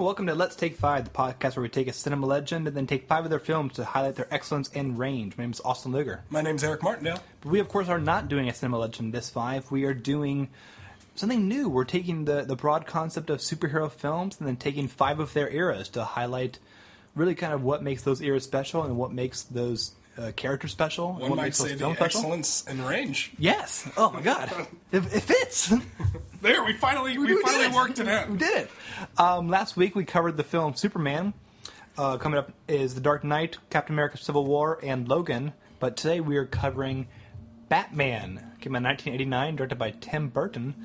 welcome to Let's Take 5, the podcast where we take a cinema legend and then take 5 of their films to highlight their excellence and range. My name is Austin Luger. My name's Eric Martindale. But we, of course, are not doing a cinema legend this 5. We are doing something new. We're taking the broad concept of superhero films and then taking 5 of their eras to highlight really kind of what makes those eras special and what makes those characters special. One might say the excellence and range. Yes. Oh, my God. It fits. There, we finally worked it out. We did it. Last week we covered the film Superman. Coming up is The Dark Knight, Captain America Civil War, and Logan. But today we are covering Batman. Came out in 1989, directed by Tim Burton.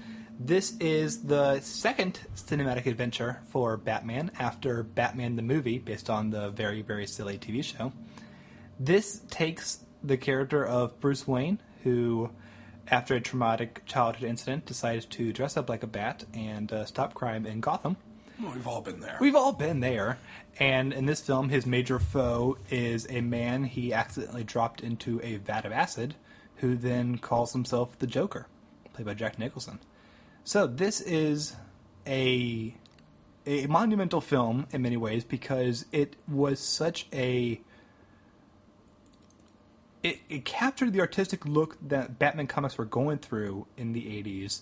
This is the second cinematic adventure for Batman after Batman the movie, based on the very, very silly TV show. This takes the character of Bruce Wayne, who, after a traumatic childhood incident, decided to dress up like a bat and stop crime in Gotham. Well, we've all been there. We've all been there. And in this film, his major foe is a man he accidentally dropped into a vat of acid, who then calls himself the Joker, played by Jack Nicholson. So this is a monumental film in many ways because it was such a... It captured the artistic look that Batman comics were going through in the 80s,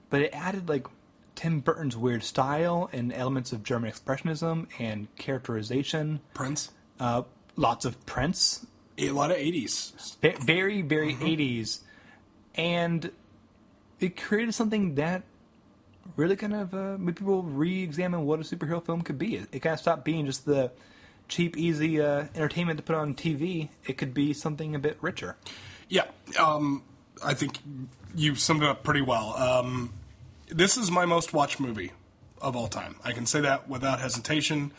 but it added like Tim Burton's weird style and elements of German expressionism and characterization. Prince. Lots of Prince. A lot of 80s. Very, very 80s. And it created something that really kind of made people re-examine what a superhero film could be. It kind of stopped being just the cheap, easy entertainment to put on TV. It could be something a bit richer. Yeah, I think you summed it up pretty well. This is my most watched movie of all time. I can say that without hesitation.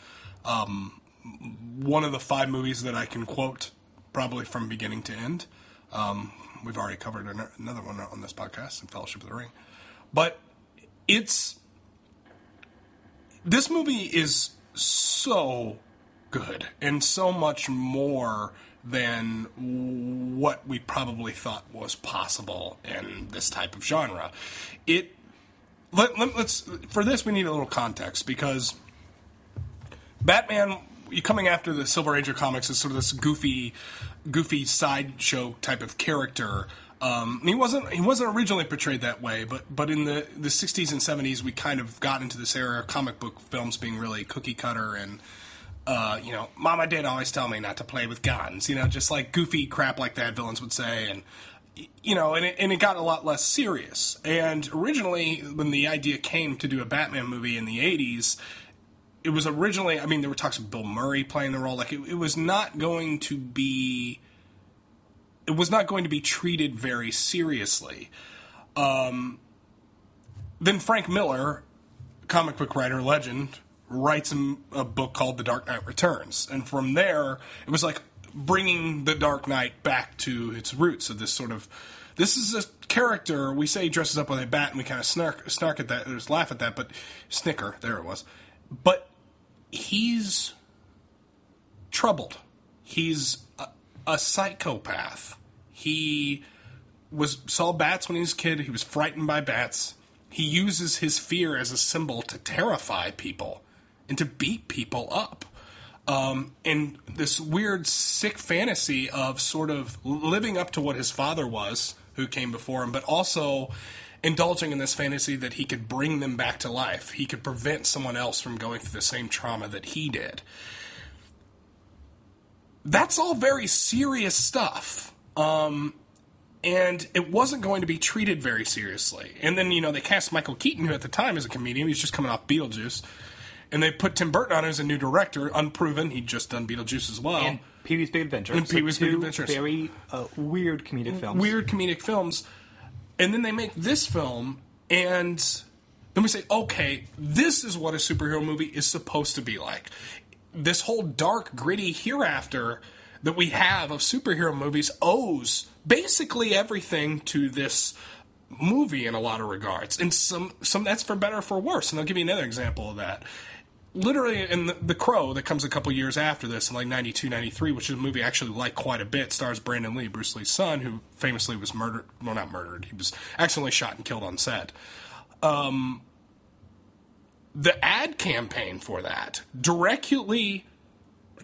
One of the 5 movies that I can quote probably from beginning to end. We've already covered another one on this podcast, in Fellowship of the Ring. But this movie is so good and so much more than what we probably thought was possible in this type of genre. Let's for this we need a little context because Batman, coming after the Silver Age of comics, is sort of this goofy sideshow type of character. He wasn't originally portrayed that way, but in the 60s and 70s we kind of got into this era of comic book films being really cookie cutter and Mama did always tell me not to play with guns, just like goofy crap like that villains would say. And, and it got a lot less serious. And originally, when the idea came to do a Batman movie in the 80s, it was originally, there were talks of Bill Murray playing the role. Like, it was not going to be treated very seriously. Then Frank Miller, comic book writer, legend, writes a book called The Dark Knight Returns. And from there, it was like bringing the Dark Knight back to its roots of this is a character, we say he dresses up with a bat, and we kind of snark at that, or just laugh at that, but snicker, there it was. But he's troubled. He's a psychopath. He saw bats when he was a kid. He was frightened by bats. He uses his fear as a symbol to terrify people and to beat people up. And this weird, sick fantasy of sort of living up to what his father was, who came before him, but also indulging in this fantasy that he could bring them back to life. He could prevent someone else from going through the same trauma that he did. That's all very serious stuff. And it wasn't going to be treated very seriously. And then, they cast Michael Keaton, who at the time is a comedian. He was just coming off Beetlejuice. And they put Tim Burton on as a new director, unproven. He'd just done Beetlejuice as well. And Pee-wee's Big Adventure. And Pee-wee's Big Adventure. Very weird comedic films. And then they make this film, and then we say, okay, this is what a superhero movie is supposed to be like. This whole dark, gritty hereafter that we have of superhero movies owes basically everything to this movie in a lot of regards. And some that's for better or for worse. And I'll give you another example of that. Literally in The Crow, that comes a couple years after this, in like 92, 93, which is a movie I actually like quite a bit, stars Brandon Lee, Bruce Lee's son, who famously was murdered. Well, not murdered. He was accidentally shot and killed on set. the ad campaign for that directly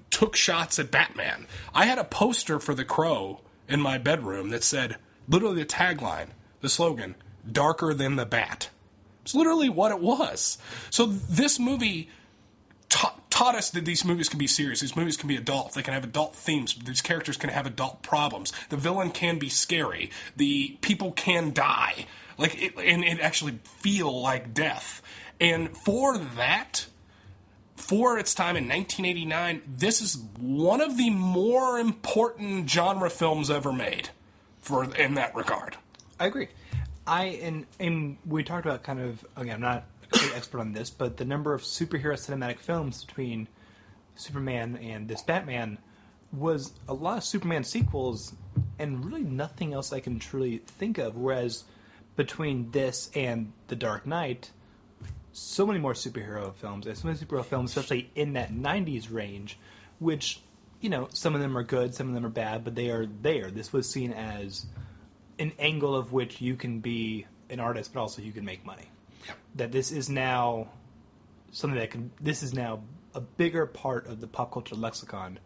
took shots at Batman. I had a poster for The Crow in my bedroom that said, literally the tagline, the slogan, "Darker than the Bat." It's literally what it was. So this movie taught us that these movies can be serious. These movies can be adult. They can have adult themes. These characters can have adult problems. The villain can be scary. The people can die. And it actually feel like death. And for that, for its time in 1989, this is one of the more important genre films ever made in that regard. I agree. And we talked about kind of, again, I'm not an expert on this, but the number of superhero cinematic films between Superman and this Batman was a lot of Superman sequels and really nothing else I can truly think of, whereas between this and The Dark Knight, so many more superhero films, especially in that 90s range, which, some of them are good, some of them are bad, but they are there. This was seen as an angle of which you can be an artist, but also you can make money. Yep. That this is now this is now a bigger part of the pop culture lexicon.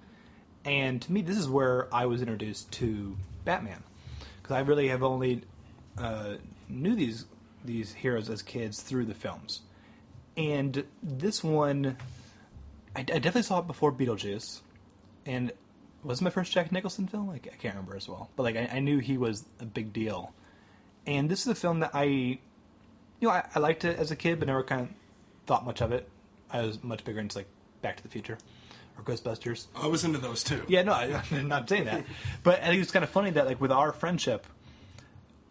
And to me, this is where I was introduced to Batman. Because I really have only knew these heroes as kids through the films. And this one, I definitely saw it before Beetlejuice. And was it my first Jack Nicholson film? I can't remember as well. But I knew he was a big deal. And this is a film that I liked it as a kid, but never kind of thought much of it. I was much bigger into Back to the Future or Ghostbusters. I was into those too. Yeah, no, I'm not saying that. But I think it's kind of funny that with our friendship,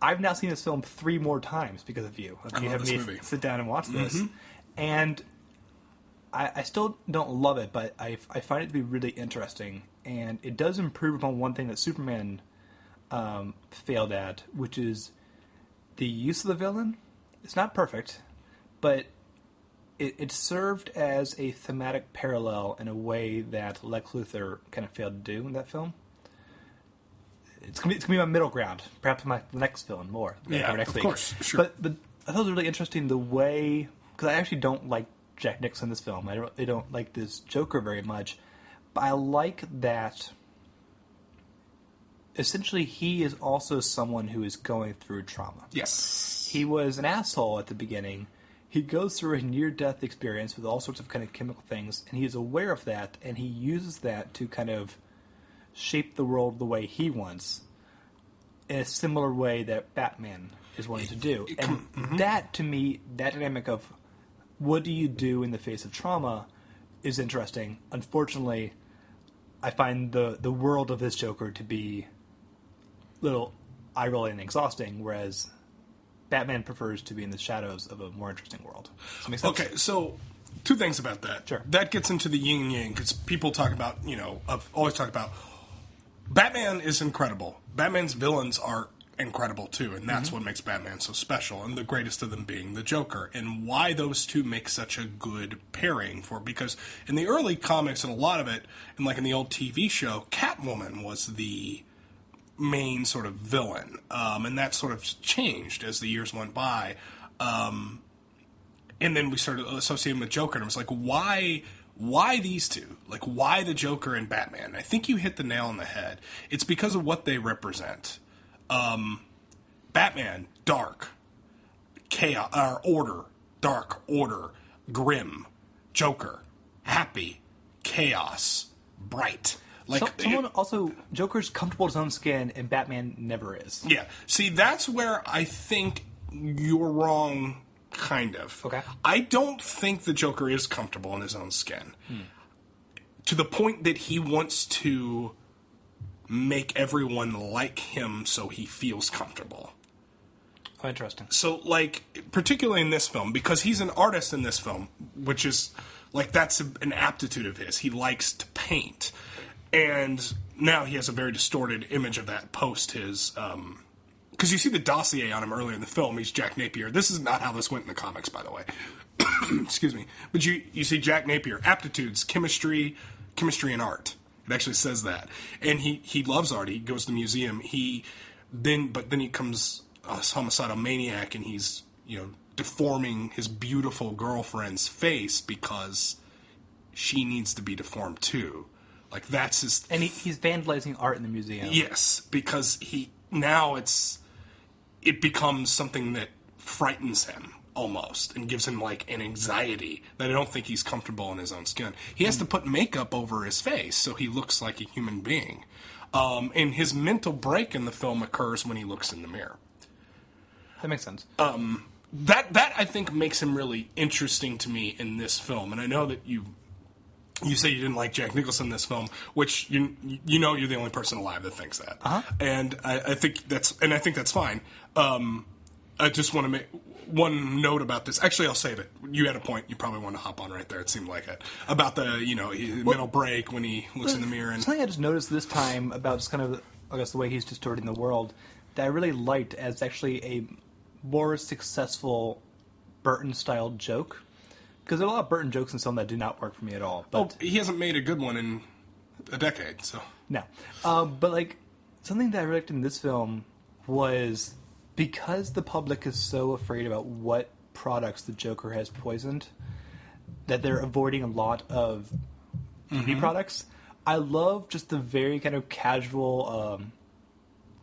I've now seen this film 3 more times because of you. You have me sit down and watch this. Mm-hmm. And I still don't love it, but I find it to be really interesting. And it does improve upon one thing that Superman failed at, which is the use of the villain. It's not perfect, but it served as a thematic parallel in a way that Lex Luthor kind of failed to do in that film. It's gonna be my middle ground, perhaps the next film more. Yeah, next of week. Course, sure. But I thought it was really interesting the way, because I actually don't like Jack Nicholson in this film. I don't like this Joker very much, but I like that. Essentially, he is also someone who is going through trauma. Yes. He was an asshole at the beginning. He goes through a near-death experience with all sorts of kind of chemical things, and he is aware of that, and he uses that to kind of shape the world the way he wants, in a similar way that Batman is wanting to do. And that, to me, that dynamic of what do you do in the face of trauma is interesting. Unfortunately, I find the world of this Joker to be little eye-rolling and exhausting, whereas Batman prefers to be in the shadows of a more interesting world. Does that make sense? Okay, so 2 things about that. Sure. That gets into the yin and yang, because people talk about, always talk about Batman is incredible. Batman's villains are incredible too, and that's what makes Batman so special, and the greatest of them being the Joker, and why those two make such a good pairing because in the early comics and a lot of it, and in the old TV show, Catwoman was the main sort of villain, and that sort of changed as the years went by, and then we started associating with Joker, and it was why these two? Why the Joker and Batman? I think you hit the nail on the head. It's because of what they represent. Batman, dark, chaos, order, dark, order, grim. Joker, happy, chaos, bright. Joker's comfortable in his own skin, and Batman never is. Yeah. See, that's where I think you're wrong, kind of. Okay. I don't think the Joker is comfortable in his own skin. To the point that he wants to make everyone like him so he feels comfortable. Oh, interesting. So, particularly in this film, because he's an artist in this film, which is, that's an aptitude of his. He likes to paint. And now he has a very distorted image of that post his, because you see the dossier on him earlier in the film. He's Jack Napier. This is not how this went in the comics, by the way. Excuse me. But you see Jack Napier, aptitudes, chemistry and art. It actually says that. And he loves art. He goes to the museum. But then he becomes a homicidal maniac, and he's, deforming his beautiful girlfriend's face because she needs to be deformed too. Like, that's his... And he's vandalizing art in the museum. Yes, because now it becomes something that frightens him almost and gives him like an anxiety that I don't think he's comfortable in his own skin. He has to put makeup over his face so he looks like a human being. And his mental break in the film occurs when he looks in the mirror. That makes sense. That I think makes him really interesting to me in this film. And I know that you say you didn't like Jack Nicholson in this film, which you know you're the only person alive that thinks that. Uh-huh. And I think that's fine. I just want to make one note about this. Actually, I'll save it. You had a point you probably want to hop on right there. It seemed like it. About the, mental break when he looks in the mirror. And something I just noticed this time about just kind of, I guess, the way he's distorting the world that I really liked as actually a more successful Burton-style joke. Because there are a lot of Burton jokes in film that do not work for me at all. But he hasn't made a good one in a decade, so. No. But, like, something that I really liked in this film was... because the public is so afraid about what products the Joker has poisoned, that they're avoiding a lot of TV products. I love just the very kind of casual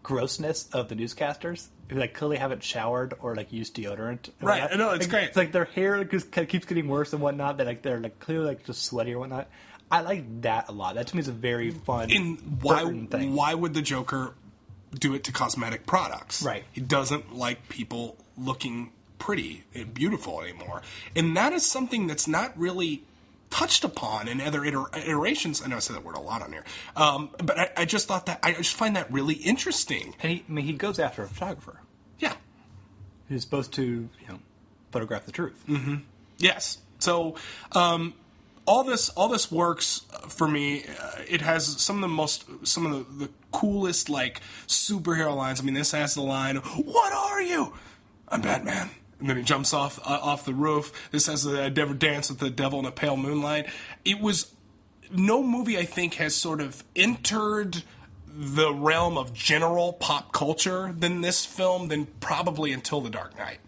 grossness of the newscasters who like clearly haven't showered or like used deodorant. Right, I know, it's great. It's like their hair just kind of keeps getting worse and whatnot. They're like clearly like just sweaty or whatnot. I like that a lot. That to me is a very fun thing. Why would the Joker do it to cosmetic products? Right. He doesn't like people looking pretty and beautiful anymore. And that is something that's not really touched upon in other iterations. I know I said that word a lot on here. But I just thought that, I just find that really interesting. And he goes after a photographer. Yeah. Who's supposed to, photograph the truth. Mm-hmm. Yes. So, all this works for me. It has some of the coolest like superhero lines. I mean, this has the line, "What are you?" "I'm Batman." And then he jumps off the roof. This has the "I never dance with the devil in a pale moonlight." It was no movie I think has sort of entered the realm of general pop culture than this film than probably until The Dark Knight.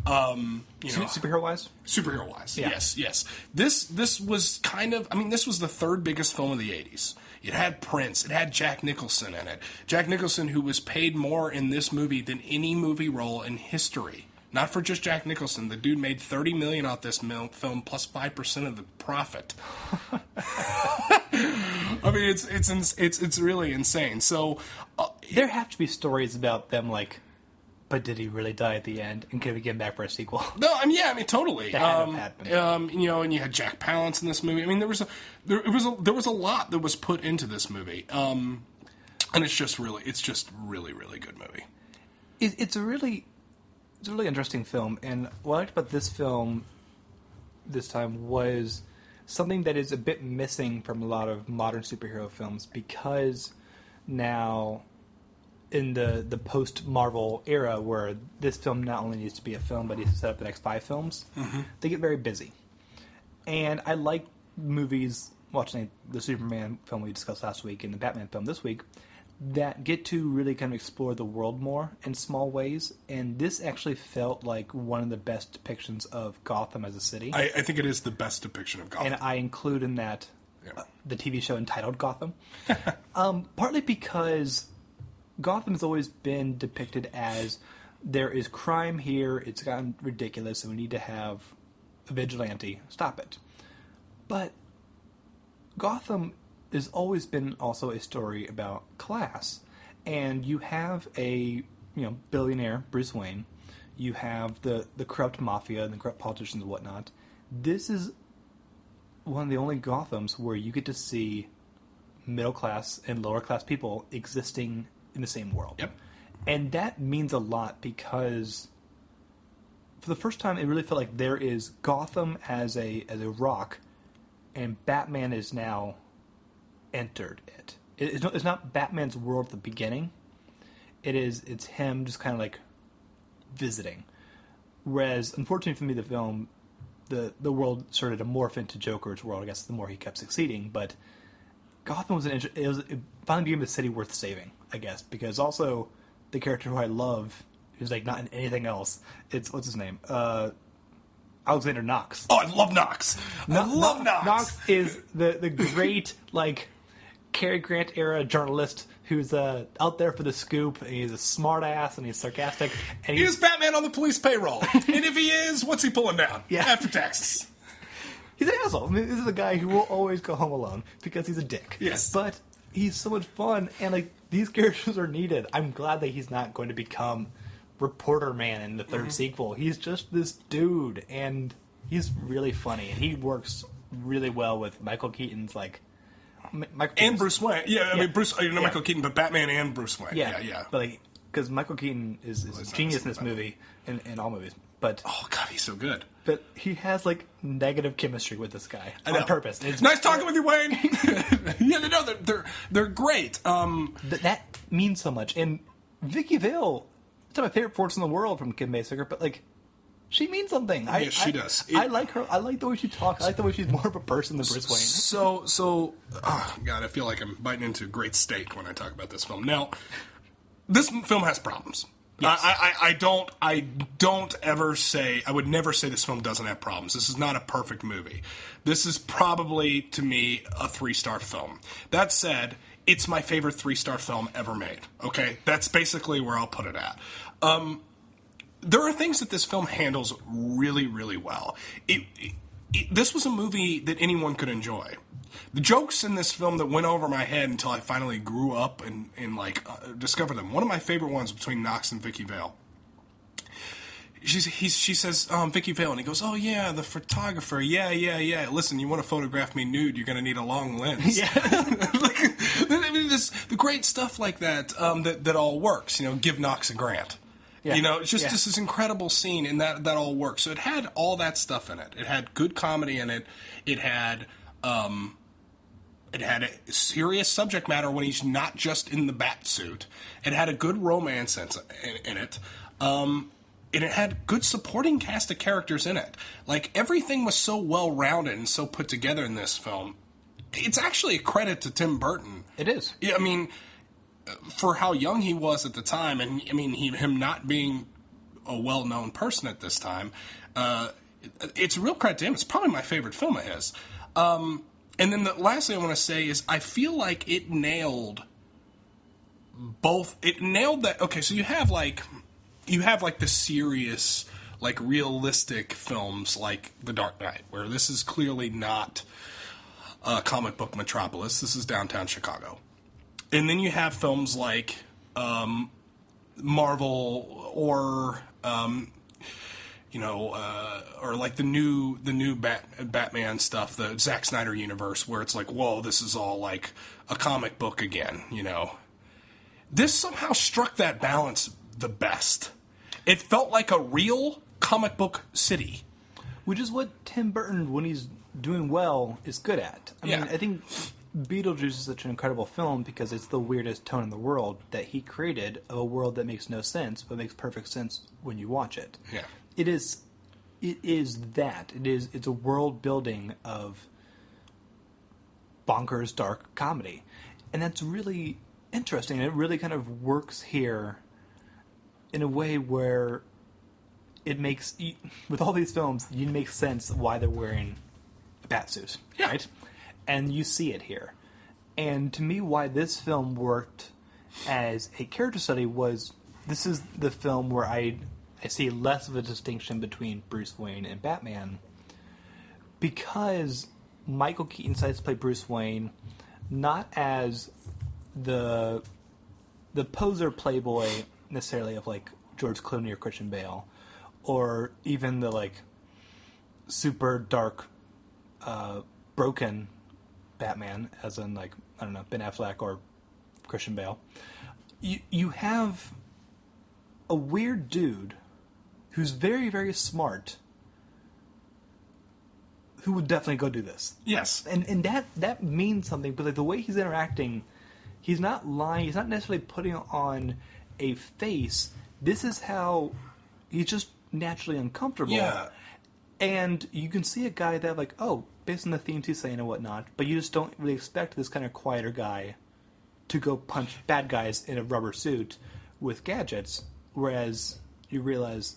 Superhero-wise? Superhero-wise, yeah. Yes. This was kind of... I mean, this was the third biggest film of the 80s. It had Prince. It had Jack Nicholson in it. Jack Nicholson, who was paid more in this movie than any movie role in history. Not for just Jack Nicholson. The dude made $30 million off this film, plus 5% of the profit. I mean, it's really insane. So... there have to be stories about them, like... but did he really die at the end? And can we get him back for a sequel? No, I mean, totally. That had to happen. And you had Jack Palance in this movie. I mean, there was a lot that was put into this movie. And it's just really good movie. It's a really interesting film. And what I liked about this film this time was something that is a bit missing from a lot of modern superhero films, because now, in the post-Marvel era, where this film not only needs to be a film, but needs to set up the next 5 films, they get very busy. And I like movies, watching the Superman film we discussed last week and the Batman film this week, that get to really kind of explore the world more in small ways. And this actually felt like one of the best depictions of Gotham as a city. I think it is the best depiction of Gotham. And I include in that the TV show entitled Gotham. Partly because Gotham has always been depicted as there is crime here, it's gotten ridiculous, and we need to have a vigilante stop it. But Gotham has always been also a story about class. And you have a billionaire, Bruce Wayne. You have the corrupt mafia and the corrupt politicians and whatnot. This is one of the only Gothams where you get to see middle class and lower class people existing in the same world. Yep. And that means a lot, because for the first time it really felt like there is Gotham as a rock, and Batman is now entered it. It's not Batman's world at the beginning. It's him just kind of like visiting. Whereas, unfortunately for me, the film, the world started to morph into Joker's world, I guess, the more he kept succeeding. But Gotham was it finally became a city worth saving, I guess, because also the character who I love, who's like not in anything else. It's what's his name? Alexander Knox. Oh, I love Knox. I love Knox. Knox is the great like Cary Grant era journalist who's out there for the scoop. And he's a smart ass and he's sarcastic. And he's Batman on the police payroll. And if he is, what's he pulling down? Yeah. After taxes. He's an asshole. I mean, this is a guy who will always go home alone because he's a dick. Yes. But he's so much fun, and like these characters are needed. I'm glad that he's not going to become Reporter Man in the third sequel. He's just this dude, and he's really funny, and he works really well with Michael Keaton's like. And Bruce Wayne. Yeah, I mean, Bruce, Michael Keaton, but Batman and Bruce Wayne. Yeah. But like, because Michael Keaton is a genius in this movie, in all movies. But oh god, he's so good. But he has like negative chemistry with this guy on purpose. It's nice talking with you, Wayne. Yeah, no, they're great. That means so much. And Vicky Vale, it's not my favorite force in the world from Kim Basinger, but like. She means something. Yes, she does. I like her. I like the way she talks. I like the way she's more of a person than Bruce Wayne. So, oh God, I feel like I'm biting into great steak when I talk about this film. Now, this film has problems. Yes. I don't ever say, I would never say this film doesn't have problems. This is not a perfect movie. This is probably, to me, a 3-star film. That said, it's my favorite 3-star film ever made. Okay? That's basically where I'll put it at. There are things that this film handles really, really well. This was a movie that anyone could enjoy. The jokes in this film that went over my head until I finally grew up and discovered them. One of my favorite ones between Knox and Vicky Vale. She says, Vicky Vale, and he goes, oh yeah, the photographer, yeah. Listen, you want to photograph me nude, you're going to need a long lens. Yeah. I mean, the great stuff like that, that all works. Give Knox a grant. Yeah. It's just this incredible scene, and that all works. So it had all that stuff in it. It had good comedy in it. It had a serious subject matter when he's not just in the bat suit. It had a good romance in it. And it had good supporting cast of characters in it. Like, everything was so well-rounded and so put together in this film. It's actually a credit to Tim Burton. It is. Yeah, I mean, for how young he was at the time, and I mean, him not being a well-known person at this time, it's a real credit to him. It's probably my favorite film of his. And then the last thing I want to say is I feel like it nailed that. Okay, so you have the serious, like, realistic films like The Dark Knight, where this is clearly not comic book metropolis. This is downtown Chicago. And then you have films like Marvel or or like the new Batman stuff, the Zack Snyder universe, where it's like, whoa, this is all like a comic book again. This somehow struck that balance the best. It felt like a real comic book city, which is what Tim Burton, when he's doing well, is good at. I mean, I think Beetlejuice is such an incredible film because it's the weirdest tone in the world that he created of a world that makes no sense, but makes perfect sense when you watch it. Yeah. It is that. It's a world building of bonkers dark comedy. And that's really interesting. It really kind of works here in a way where it makes, with all these films, you make sense why they're wearing a batsuit, right? And you see it here. And to me, why this film worked as a character study was, this is the film where I see less of a distinction between Bruce Wayne and Batman, because Michael Keaton decides to play Bruce Wayne not as the poser playboy necessarily of like George Clooney or Christian Bale, or even the like super dark, broken Batman, as in like, I don't know, Ben Affleck or Christian Bale. You have a weird dude who's very, very smart, who would definitely go do this. Yes. And that means something, but like the way he's interacting, he's not lying, he's not necessarily putting on a face. This is how he's just naturally uncomfortable. Yeah. And you can see a guy that, like, oh, based on the themes he's saying and whatnot, but you just don't really expect this kind of quieter guy to go punch bad guys in a rubber suit with gadgets, whereas you realize,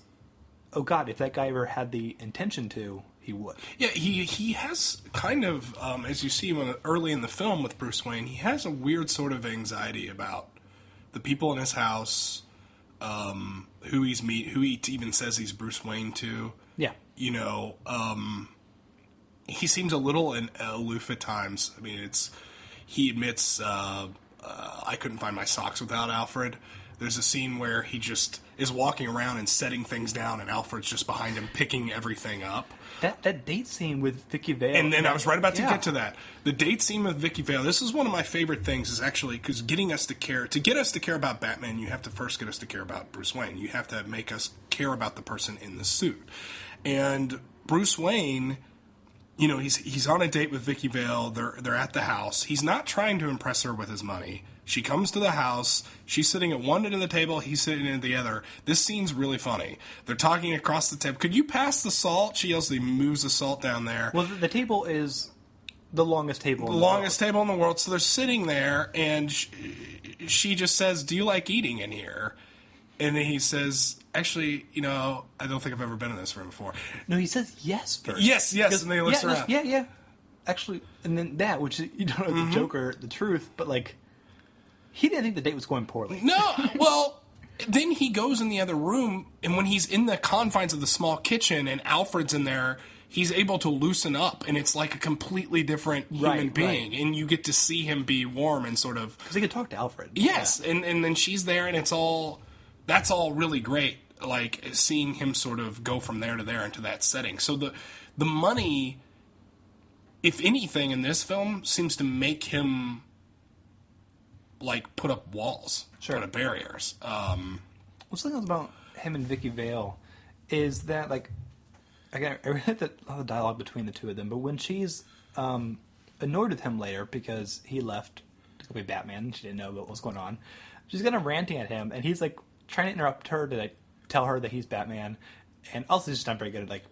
oh God, if that guy ever had the intention to, he would. Yeah, he has kind of, as you see early in the film with Bruce Wayne, he has a weird sort of anxiety about the people in his house, who he even says he's Bruce Wayne to. Yeah. You know, he seems a little aloof at times. I mean, he admits, I couldn't find my socks without Alfred. There's a scene where he just is walking around and setting things down, and Alfred's just behind him picking everything up. That date scene with Vicky Vale. And then I was right about to get to that. The date scene with Vicky Vale, this is one of my favorite things, is actually, because to get us to care about Batman, you have to first get us to care about Bruce Wayne. You have to make us care about the person in the suit. And Bruce Wayne, you know, he's on a date with Vicky Vale. They're at the house. He's not trying to impress her with his money. She comes to the house. She's sitting at one end of the table. He's sitting at the other. This scene's really funny. They're talking across the table. Could you pass the salt? She yells. He moves the salt down there. Well, the table is the longest table. The longest table in the world. So they're sitting there, and she just says, "Do you like eating in here?" And then he says, "Actually, you know, I don't think I've ever been in this room before." No, he says yes first. Yes, and then he looks around. Yeah. Actually, and then that, which you don't know the Joker, the truth, but like, he didn't think the date was going poorly. No, well, then he goes in the other room, and when he's in the confines of the small kitchen and Alfred's in there, he's able to loosen up, and it's like a completely different human being, and you get to see him be warm and sort of... Because he could talk to Alfred. Yes, yeah. and then she's there, and that's all really great, like, seeing him sort of go from there to there into that setting. So the money, if anything, in this film, seems to make him... like, put up walls, put up barriers. What's something else about him and Vicky Vale is that, like, again, I really like the dialogue between the two of them, but when she's annoyed with him later because he left to go be Batman and she didn't know what was going on, she's kind of ranting at him, and he's, like, trying to interrupt her to, like, tell her that he's Batman, and also he's just not very good at, like,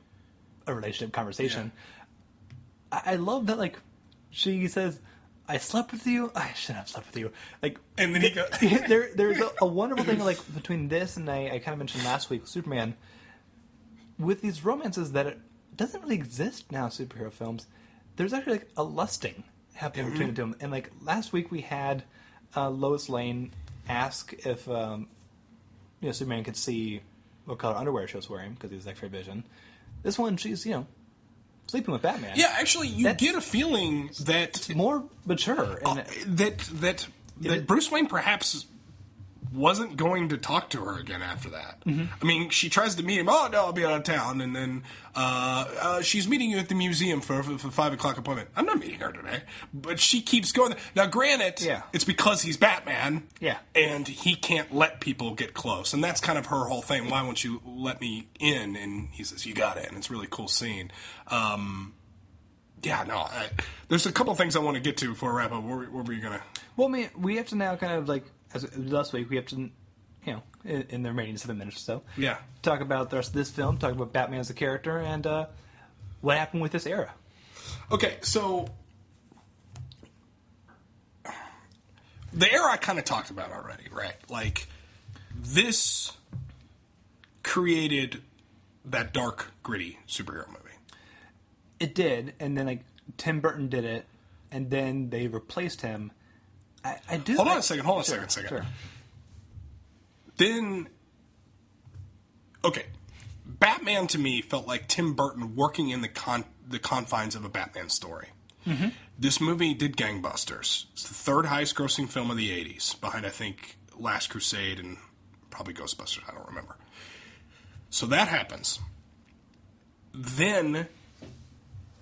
a relationship conversation. Yeah. I love that, like, she says... I slept with you. I shouldn't have slept with you. Like, and then he goes. There's a wonderful thing like between this and I kind of mentioned last week, Superman. With these romances that it doesn't really exist now, superhero films. There's actually like a lusting happening between the two of them. And like last week we had Lois Lane ask if Superman could see what color underwear she was wearing because he was X-ray vision. This one, she's sleeping with Batman. Yeah, actually, you get a feeling that it's more mature, and that Bruce Wayne perhaps wasn't going to talk to her again after that. Mm-hmm. I mean, she tries to meet him. Oh no, I'll be out of town, and then she's meeting you at the museum for 5 o'clock appointment. I'm not meeting her today, but she keeps going. Now, granted, it's because he's Batman, and he can't let people get close, and that's kind of her whole thing. Why won't you let me in? And he says, "You got it," and it's a really cool scene. There's a couple things I want to get to before I wrap up. What were you gonna? Well, I mean, we have to now kind of like. As last week, we have to, in the remaining 7 minutes or so, talk about the rest of this film, talk about Batman as a character, and what happened with this era. Okay, so the era I kind of talked about already, right? Like, this created that dark, gritty superhero movie. It did, and then like Tim Burton did it, and then they replaced him. I do. Hold on a second. Sure. Then, okay, Batman to me felt like Tim Burton working in the confines of a Batman story. Mm-hmm. This movie did gangbusters. It's the third highest grossing film of the 80s, behind, I think, Last Crusade and probably Ghostbusters. I don't remember. So that happens. Then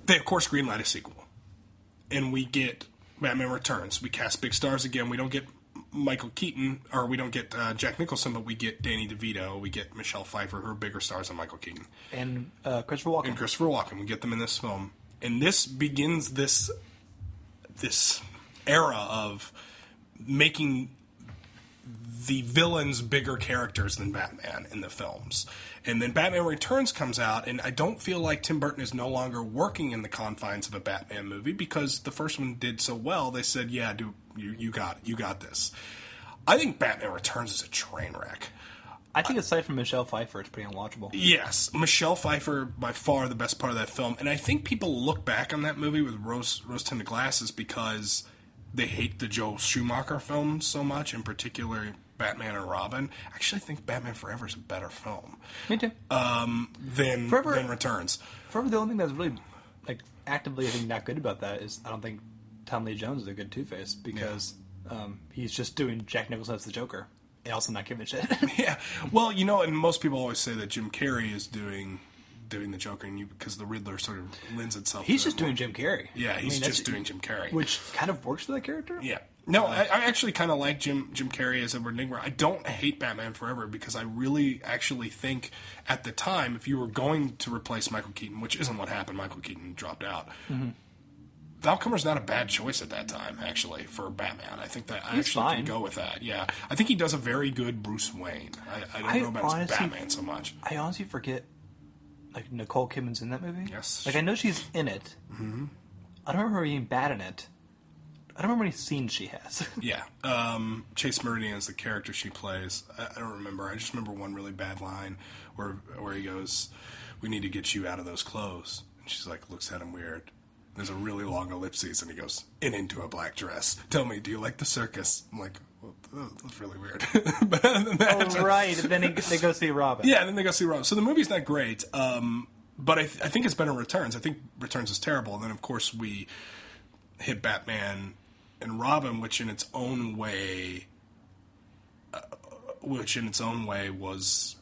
they, of course, greenlight a sequel. And we get Batman Returns. We cast big stars again. We don't get Michael Keaton, or we don't get Jack Nicholson, but we get Danny DeVito. We get Michelle Pfeiffer, who are bigger stars than Michael Keaton. And Christopher Walken. We get them in this film. And this begins this era of making the villains bigger characters than Batman in the films. And then Batman Returns comes out, and I don't feel like Tim Burton is no longer working in the confines of a Batman movie because the first one did so well. They said, "Yeah, dude, you got this." I think Batman Returns is a train wreck. I think aside from Michelle Pfeiffer, it's pretty unwatchable. Yes, Michelle Pfeiffer, by far the best part of that film. And I think people look back on that movie with rose-tinted glasses because they hate the Joel Schumacher films so much, in particular Batman and Robin. Actually, I think Batman Forever is a better film. Me too. Than Returns. Forever, the only thing that's really actively I think not good about that is I don't think Tom Lee Jones is a good Two-Face because he's just doing Jack Nicholson as the Joker. And also not giving a shit. Yeah. Well, and most people always say that Jim Carrey is doing the Joker, because the Riddler sort of lends itself. He's just doing Jim Carrey. Yeah, he's just doing Jim Carrey, which kind of works for that character. Yeah. No, I actually kind of like Jim Carrey as Edward Nygma. I don't hate Batman Forever because I really actually think at the time, if you were going to replace Michael Keaton, which isn't what happened, Michael Keaton dropped out. Mm-hmm. Val Kilmer's not a bad choice at that time, actually, for Batman. I think that I actually can go with that. Yeah, I think he does a very good Bruce Wayne. I don't know about his Batman so much. I honestly forget, Nicole Kidman's in that movie. Yes, I know she's in it. Mm-hmm. I don't remember her being bad in it. I don't remember any scenes she has. Yeah, Chase Meridian is the character she plays. I don't remember. I just remember one really bad line where he goes, "We need to get you out of those clothes," and she's like, looks at him weird. There's a really long ellipses, and he goes, "And into a black dress. Tell me, do you like the circus?" I'm like, well, that's really weird. Right. And then they go see Robin. Yeah, and then they go see Robin. So the movie's not great, but I think it's better in Returns. I think Returns is terrible. And then, of course, we hit Batman and Robin, which in its own way was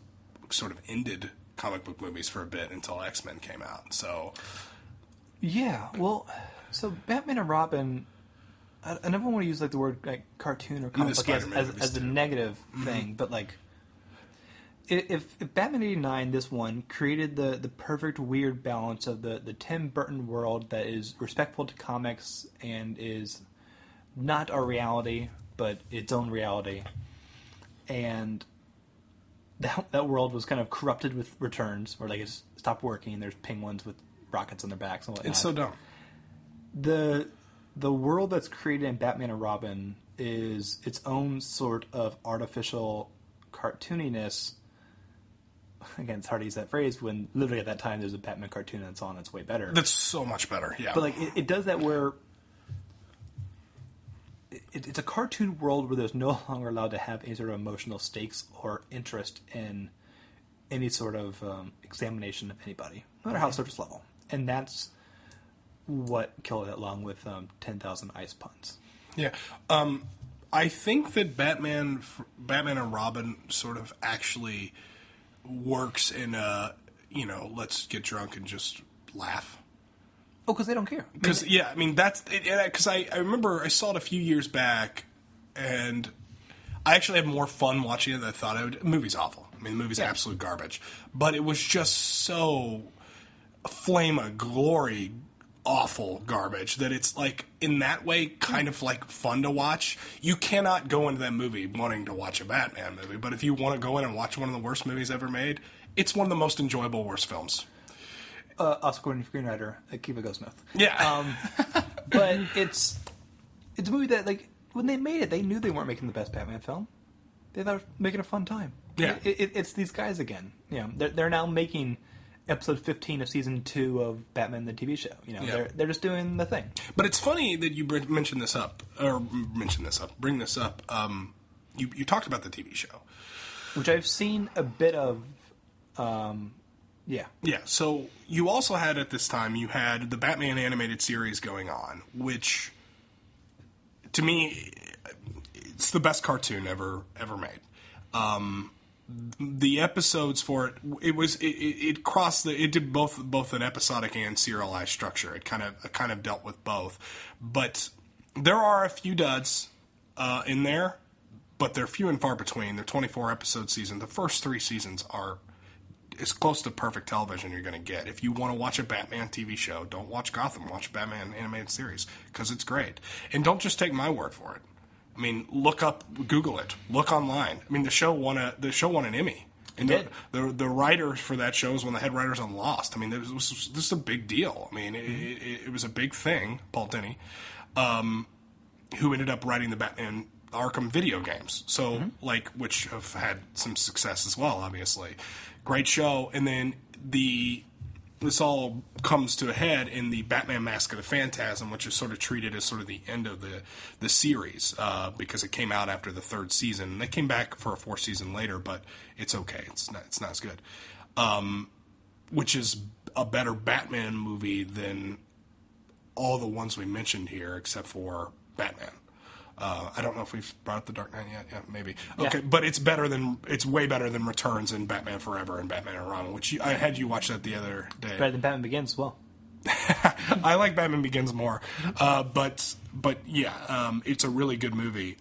sort of ended comic book movies for a bit until X-Men came out. So... Yeah, well, so Batman and Robin, I never want to use the word cartoon or comic book as a negative thing, but if Batman '89, this one, created the perfect weird balance of the Tim Burton world that is respectful to comics and is not our reality, but its own reality, and that world was kind of corrupted with Returns, where it's stopped working and there's penguins with rockets on their backs and whatnot. It's so dumb. The world that's created in Batman and Robin is its own sort of artificial cartooniness. Again, it's hard to use that phrase when literally at that time there's a Batman cartoon that's on that's way better. That's so much better, yeah. But it does that where it's a cartoon world where there's no longer allowed to have any sort of emotional stakes or interest in any sort of examination of anybody, no matter how surface level. And that's what killed it, along with 10,000 Ice Puns. Yeah. I think that Batman and Robin sort of actually works in a, let's get drunk and just laugh. Oh, because they don't care. Because, that's... Because I remember I saw it a few years back, and I actually had more fun watching it than I thought I would. The movie's awful. The movie's absolute garbage. But it was just so... flame of glory awful garbage that it's in that way kind of fun to watch. You cannot go into that movie wanting to watch a Batman movie, but if you want to go in and watch one of the worst movies ever made, it's one of the most enjoyable worst films. Oscar-winning screenwriter Akiva Goldsmith. Yeah. But it's a movie that when they made it, they knew they weren't making the best Batman film. They thought they were making a fun time. Yeah. It's these guys again. They're now making episode 15 of season 2 of Batman the TV show. They're just doing the thing. But it's funny that you bring this up. You talked about the TV show, which I've seen a bit of. Yeah. So you also had at this time you had the Batman animated series going on, which to me it's the best cartoon ever made. The episodes for it crossed it did both an episodic and serialized structure. It kind of dealt with both, but there are a few duds in there, but they're few and far between. They're 24 episode season. The first 3 seasons are as close to perfect television you're going to get. If you want to watch a Batman TV show, don't watch Gotham. Watch Batman animated series because it's great, and don't just take my word for it. Google it. Look online. The show won an Emmy. And the writers for that show was one of the head writers on Lost. This is a big deal. It was a big thing. Paul Dini, who ended up writing the Batman Arkham video games. So, like, which have had some success as well, obviously. Great show. And then this all comes to a head in the Batman Mask of the Phantasm, which is sort of treated as sort of the end of the series, because it came out after the third season. And they came back for a fourth season later, but it's okay. It's not as good. Which is a better Batman movie than all the ones we mentioned here, except for Batman. I don't know if we've brought up The Dark Knight yet. Yeah, maybe. Okay, but it's way better than Returns and Batman Forever and Batman and Robin, which I had you watch that the other day. Better than Batman Begins as well. I like Batman Begins more, but yeah, it's a really good movie.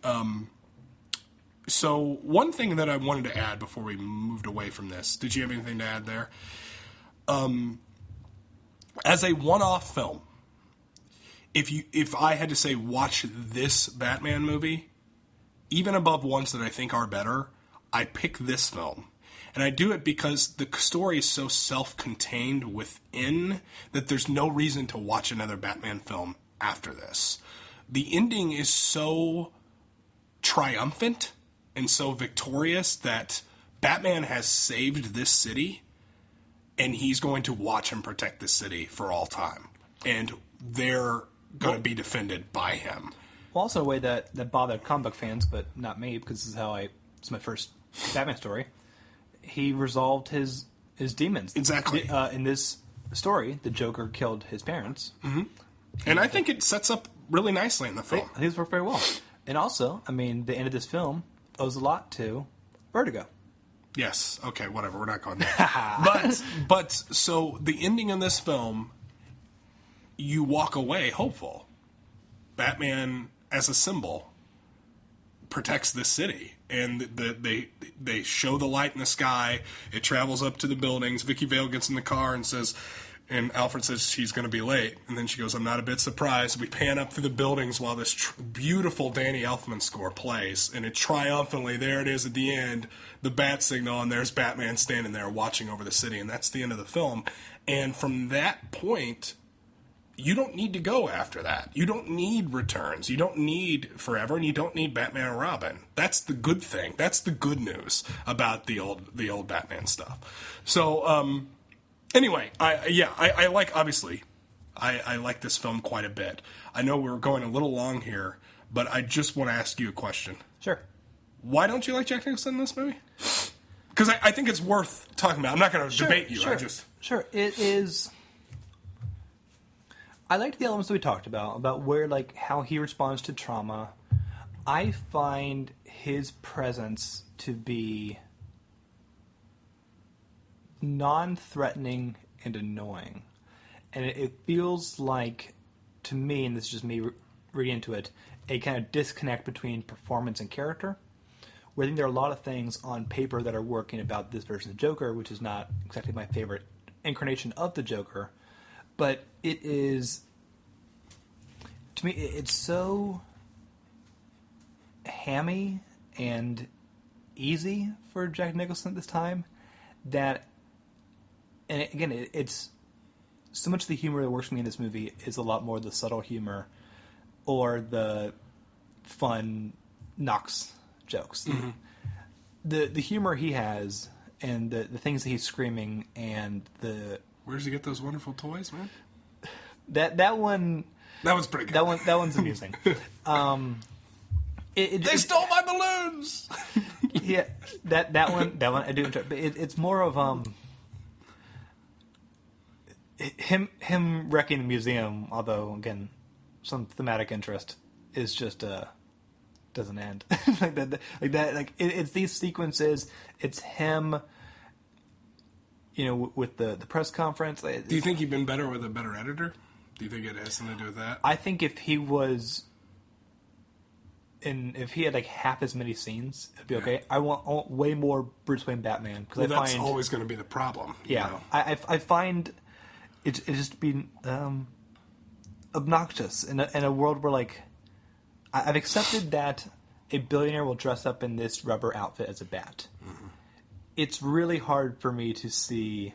So one thing that I wanted to add before we moved away from this, did you have anything to add there? As a one-off film, if I had to say watch this Batman movie, even above ones that I think are better, I pick this film. And I do it because the story is so self-contained within that there's no reason to watch another Batman film after this. The ending is so triumphant and so victorious that Batman has saved this city, and he's going to watch and protect this city for all time. And they're going to be defended by him. Well, also a way that bothered comic book fans, but not me, because this is how it's my first Batman story. He resolved his demons. Exactly. In this story, the Joker killed his parents. Mm-hmm. And I think it sets up really nicely in the film. I think it's worked very well. And also, I mean, the end of this film owes a lot to Vertigo. Yes. Okay, whatever. We're not going there. but so the ending in this film, you walk away hopeful. Batman, as a symbol, protects this city. And they show the light in the sky. It travels up to the buildings. Vicky Vale gets in the car and says, and Alfred says she's going to be late. And then she goes, I'm not a bit surprised. We pan up through the buildings while this beautiful Danny Elfman score plays. And it triumphantly, there it is at the end, the bat signal, and there's Batman standing there watching over the city. And that's the end of the film. And from that point, you don't need to go after that. You don't need Returns. You don't need Forever, and you don't need Batman and Robin. That's the good thing. That's the good news about the old Batman stuff. So, anyway, I like, obviously, I like this film quite a bit. I know we're going a little long here, but I just want to ask you a question. Sure. Why don't you like Jack Nicholson in this movie? Because I think it's worth talking about. I'm not going to debate you. Sure. It is. I liked the elements that we talked about where, like, how he responds to trauma. I find his presence to be non-threatening and annoying. And it feels like, to me, and this is just me reading into it, a kind of disconnect between performance and character. Where I think there are a lot of things on paper that are working about this version of the Joker, which is not exactly my favorite incarnation of the Joker. But it is, to me, it's so hammy and easy for Jack Nicholson at this time that, and again, it's so much of the humor that works for me in this movie is a lot more the subtle humor or the fun Knox jokes. Mm-hmm. The humor he has and the things that he's screaming and the... Where does he get those wonderful toys, man? That one... That was pretty good. That one's amusing. They stole my balloons! Yeah, that one I do enjoy. But it's more of him wrecking the museum, although, again, some thematic interest is just... doesn't end. It's these sequences, it's him... with the press conference. Do you think he'd been better with a better editor? Do you think it has something to do with that? I think if he was, if he had like half as many scenes, it'd be okay. I want way more Bruce Wayne Batman because that's always going to be the problem. Yeah, I find it just being obnoxious in a world where like I've accepted that a billionaire will dress up in this rubber outfit as a bat. Mm-hmm. It's really hard for me to see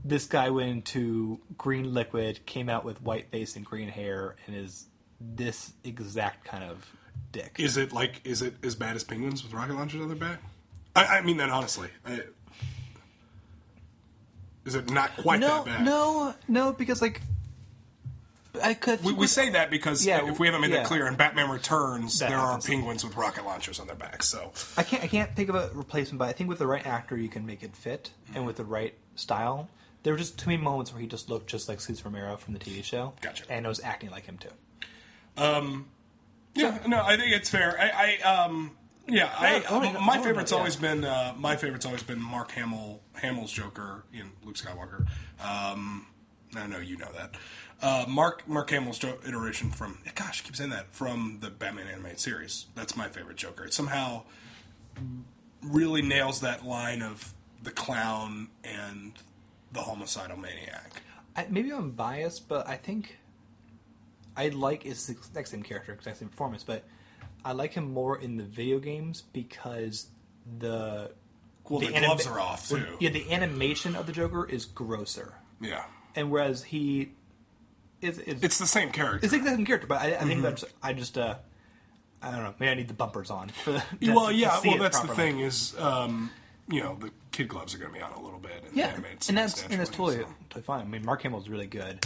this guy went into green liquid, came out with white face and green hair, and is this exact kind of dick. Is it as bad as penguins with rocket launchers on their back? I mean that honestly. Is it not quite that bad? No, because like we say that because if we haven't made that clear, in Batman Returns, there happens. are penguins with rocket launchers on their backs. So I can't think of a replacement, but I think with the right actor, you can make it fit, and with the right style, there were just too many moments where he just looked just like Cesar Romero from the TV show. Gotcha. And I was acting like him too. Yeah, no, I think it's fair. My favorite's always been Mark Hamill's Joker in Luke Skywalker. I know you know that. Mark Hamill's iteration from I keep saying that, from the Batman animated series. That's my favorite Joker. It somehow really nails that line of the clown and the homicidal maniac. Maybe I'm biased, but I think I like it's the exact same character, exact same performance, but I like him more in the video games because the gloves are off too. Yeah, the animation of the Joker is grosser. Yeah, and whereas he it's the same character. It's the same character, but I think I don't know. Maybe I need the bumpers on. That's the thing is, the kid gloves are going to be on a little bit. And that's totally fine. I mean, Mark Hamill's really good.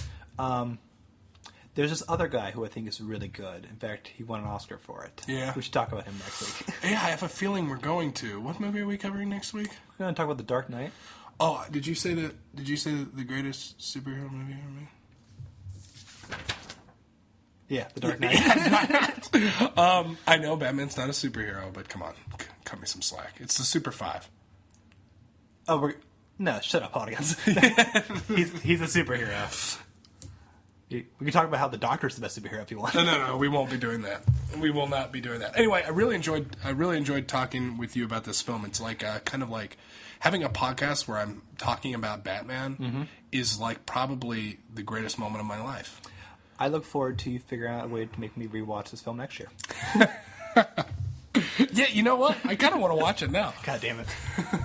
There's this other guy who I think is really good. In fact, he won an Oscar for it. Yeah. We should talk about him next week. Yeah, I have a feeling we're going to. What movie are we covering next week? We're going to talk about The Dark Knight. Oh, did you say the greatest superhero movie ever made? Yeah, The Dark Knight. I know Batman's not a superhero, but come on, cut me some slack. It's the Super 5. Oh, no, shut up, audience. he's a superhero. We can talk about how the Doctor's the best superhero if you want. No, we won't be doing that. We will not be doing that. Anyway, I really enjoyed talking with you about this film. It's like kind of like having a podcast where I'm talking about Batman is like probably the greatest moment of my life. I look forward to you figuring out a way to make me rewatch this film next year. Yeah, you know what? I kind of want to watch it now. God damn it.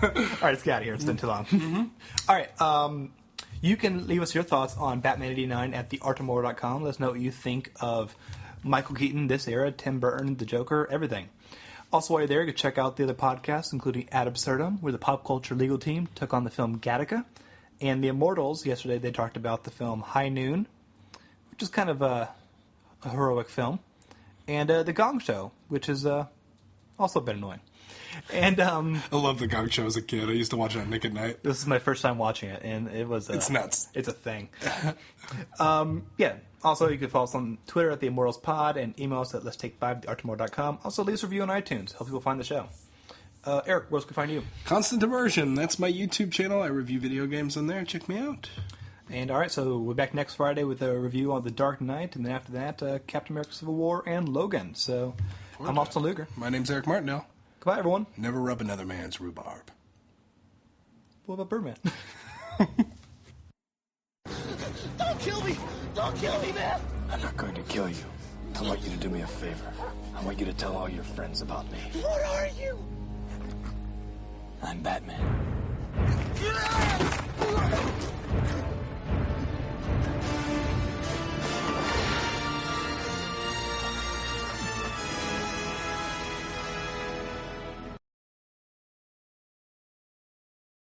All right, let's get out of here. It's been too long. All right, you can leave us your thoughts on Batman 89 at theartimore.com. Let us know what you think of Michael Keaton, this era, Tim Burton, the Joker, everything. Also, while you're there, you can check out the other podcasts, including Ad Absurdum, where the pop culture legal team took on the film Gattaca. And the Immortals, yesterday they talked about the film High Noon, which is kind of a heroic film. And The Gong Show, which is also a bit annoying. And I love The Gong Show as a kid. I used to watch it on Nick at Night. This is my first time watching it, and it's nuts. It's a thing. Yeah. Also, you can follow us on Twitter at The Immortals Pod and email us at letstake5@theartimore.com. Also, leave us a review on iTunes. Help people find the show. Eric, where else can we find you? Constant Immersion. That's my YouTube channel. I review video games on there. Check me out. And all right, so we're back next Friday with a review on The Dark Knight, and then after that, Captain America: Civil War and Logan. So I'm Austin Luger. My name's Eric Martindale. Goodbye, everyone. Never rub another man's rhubarb. What about Birdman? Don't kill me! Don't kill me, man! I'm not going to kill you. I want you to do me a favor. I want you to tell all your friends about me. What are you? I'm Batman.